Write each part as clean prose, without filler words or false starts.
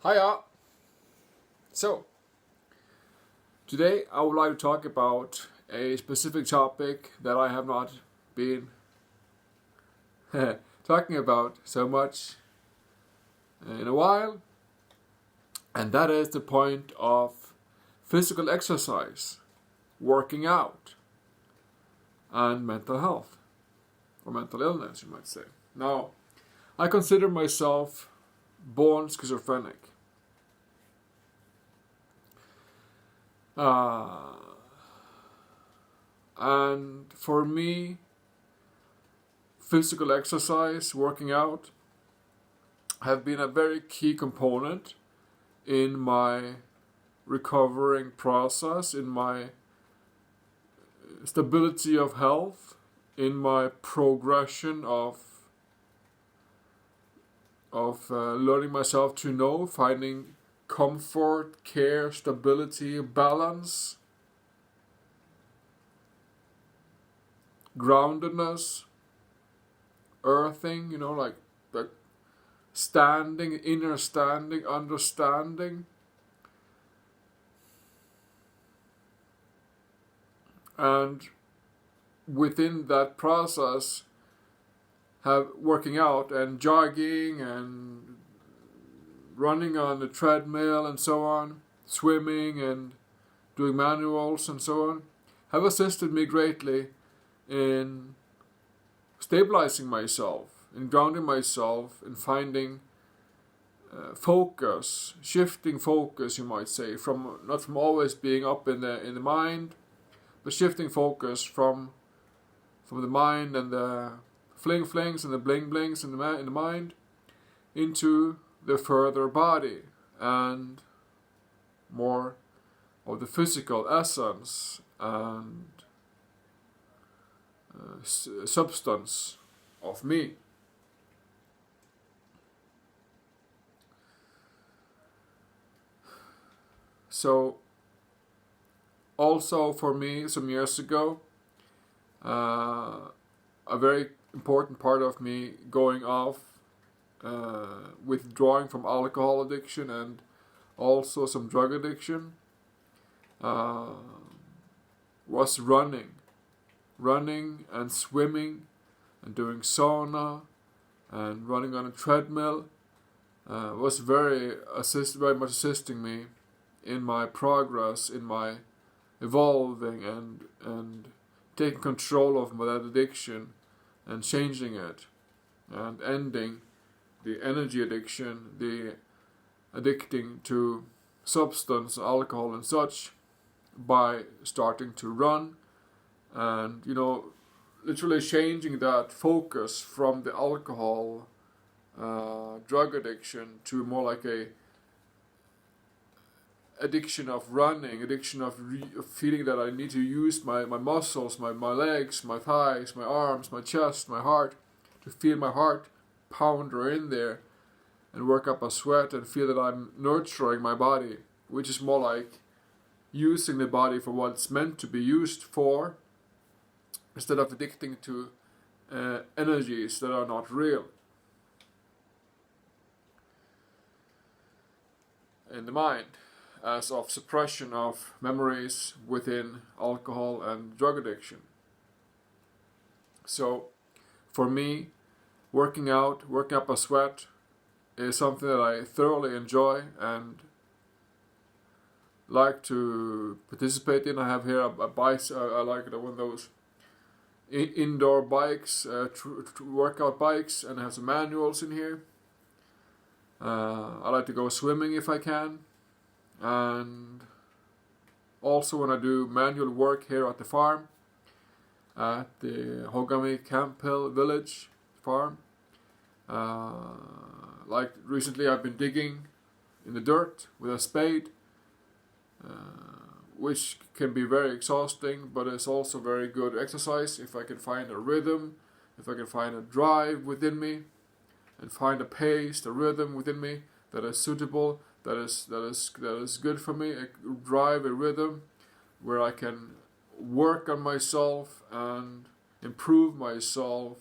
Hiya! So, today I would like to talk about a specific topic that I have not been talking about so much in a while, and that is the point of physical exercise, working out, and mental health, or mental illness, you might say. Now, I consider myself born schizophrenic. And for me, physical exercise, working out, have been a very key component in my recovering process, in my stability of health, in my progression of learning myself to know, finding comfort, care, stability, balance, groundedness, earthing, like standing, inner standing, understanding. And within that process, have working out and jogging and running on the treadmill and so on, swimming and doing manuals and so on, have assisted me greatly in stabilizing myself, in grounding myself, in finding focus, shifting focus, you might say, from not from always being up in the mind, but shifting focus from the mind and the flings and the blings in the mind into the further body and more of the physical essence and substance of me. So, also for me, some years ago, a very important part of me going off, withdrawing from alcohol addiction and also some drug addiction, was running and swimming and doing sauna and running on a treadmill. Was very much assisting me in my progress, in my evolving and taking control of that addiction and changing it and ending the energy addiction, the addicting to substance, alcohol and such, by starting to run and literally changing that focus from the alcohol drug addiction to more like a addiction of running, addiction of feeling that I need to use my muscles, my legs, my thighs, my arms, my chest, my heart, to feel my heart pounder in there and work up a sweat and feel that I'm nurturing my body, which is more like using the body for what it's meant to be used for, instead of addicting to energies that are not real in the mind, as of suppression of memories within alcohol and drug addiction. So, for me, working out, working up a sweat is something that I thoroughly enjoy and like to participate in. I have here a bike. I like one of those indoor bikes, workout bikes, and I have some manuals in here. I like to go swimming if I can, and also when I do manual work here at the farm, at the Hogami Camp Hill Village farm. Like recently I've been digging in the dirt with a spade, which can be very exhausting, but it's also very good exercise if I can find a rhythm, if I can find a drive within me, and find a pace, a rhythm within me that is suitable, that is good for me, a drive, a rhythm where I can work on myself and improve myself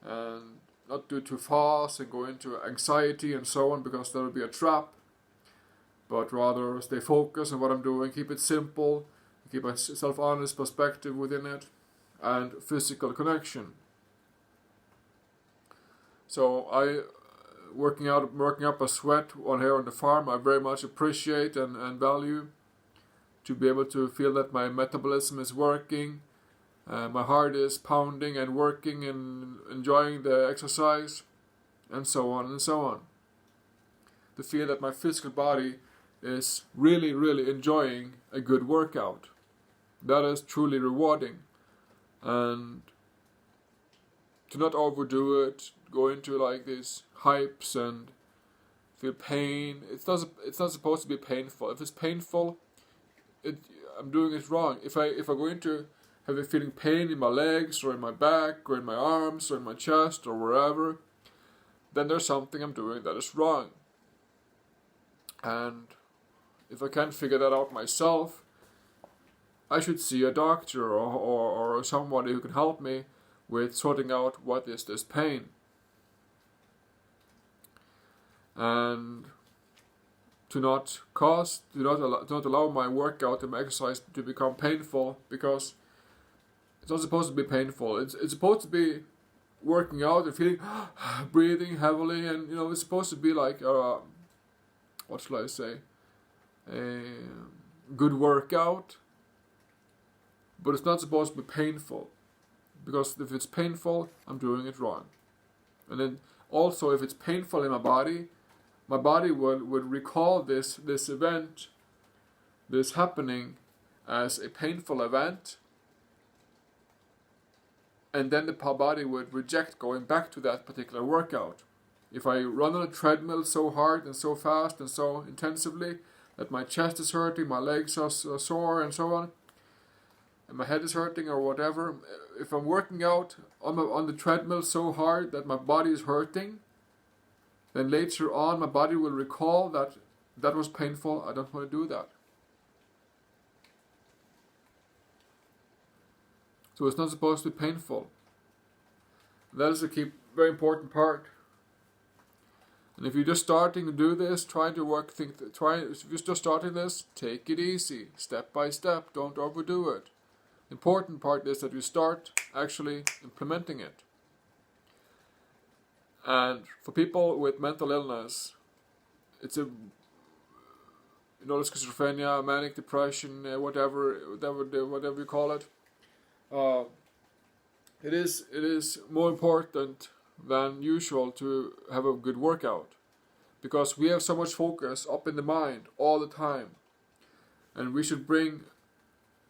and not do too fast and go into anxiety and so on, because that would be a trap but rather stay focused on what I'm doing, keep it simple, keep a self-honest perspective within it, and physical connection. So working up a sweat on here on the farm, I very much appreciate and value, to be able to feel that my metabolism is working, my heart is pounding and working and enjoying the exercise, and so on and so on. To feel that my physical body is really, really enjoying a good workout. That is truly rewarding. And to not overdo it, go into like these hypes and feel pain. It's not supposed to be painful. If it's painful, I'm doing it wrong. If I go into feeling pain in my legs or in my back or in my arms or in my chest or wherever, then there's something I'm doing that is wrong. And if I can't figure that out myself, I should see a doctor or somebody who can help me with sorting out what is this pain. And to not allow my workout and my exercise to become painful, because it's not supposed to be painful. It's supposed to be working out and feeling, breathing heavily, and it's supposed to be like what shall I say, a good workout, but it's not supposed to be painful, because if it's painful, I'm doing it wrong. And then also, if it's painful in my body would recall this event, this happening, as a painful event, and then the body would reject going back to that particular workout. If I run on a treadmill so hard and so fast and so intensively that my chest is hurting, my legs are sore and so on, and my head is hurting or whatever, if I'm working out on the treadmill so hard that my body is hurting, then later on my body will recall that was painful, I don't want to do that. So it's not supposed to be painful. That is a very important part. And if you're just starting to do this, if you're just starting this, take it easy, step by step, don't overdo it. The important part is that you start actually implementing it. And for people with mental illness, it's schizophrenia, manic depression, whatever you call it. It is more important than usual to have a good workout, because we have so much focus up in the mind all the time, and we should bring,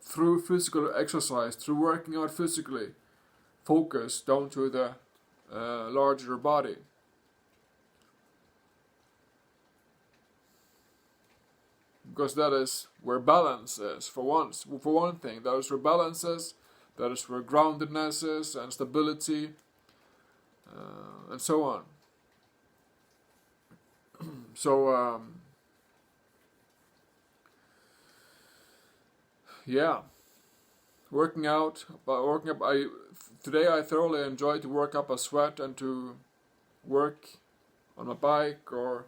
through physical exercise, through working out physically, focus down to the larger body. Because that is where balance is, for one thing. That is where balance is, that is where groundedness is, and stability, and so on. So, yeah, working up. Today I thoroughly enjoyed to work up a sweat and to work on my bike or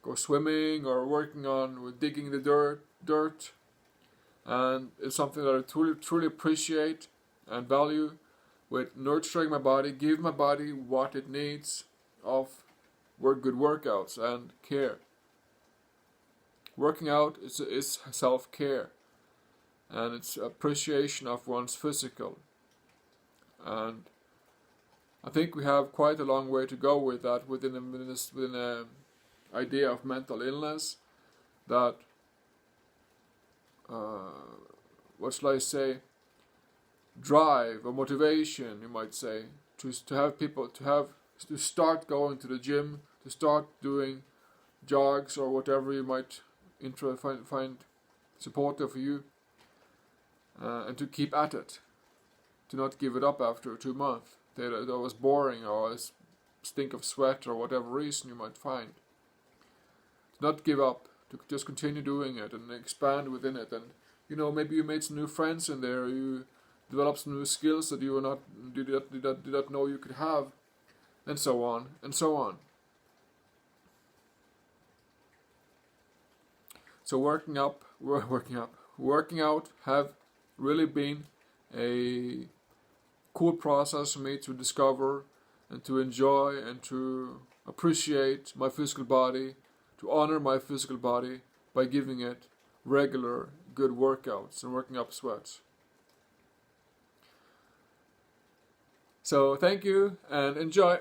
go swimming or working on with digging the dirt, and it's something that I truly appreciate and value, with nurturing my body, give my body what it needs of good workouts and care. Working out is self-care, and it's appreciation of one's physical. And I think we have quite a long way to go with that within a idea of mental illness, that what shall I say, drive or motivation, you might say, to have people to start going to the gym, to start doing jogs or whatever you might find supportive for you, and to keep at it, to not give it up after 2 months. That was boring, or I stink of sweat, or whatever reason you might find. To not give up, to just continue doing it and expand within it, and maybe you made some new friends in there, you developed some new skills that you did not know you could have, and so on and so on. So working out have really been a cool process for me to discover and to enjoy and to appreciate my physical body, to honor my physical body by giving it regular good workouts and working up sweats. So thank you and enjoy.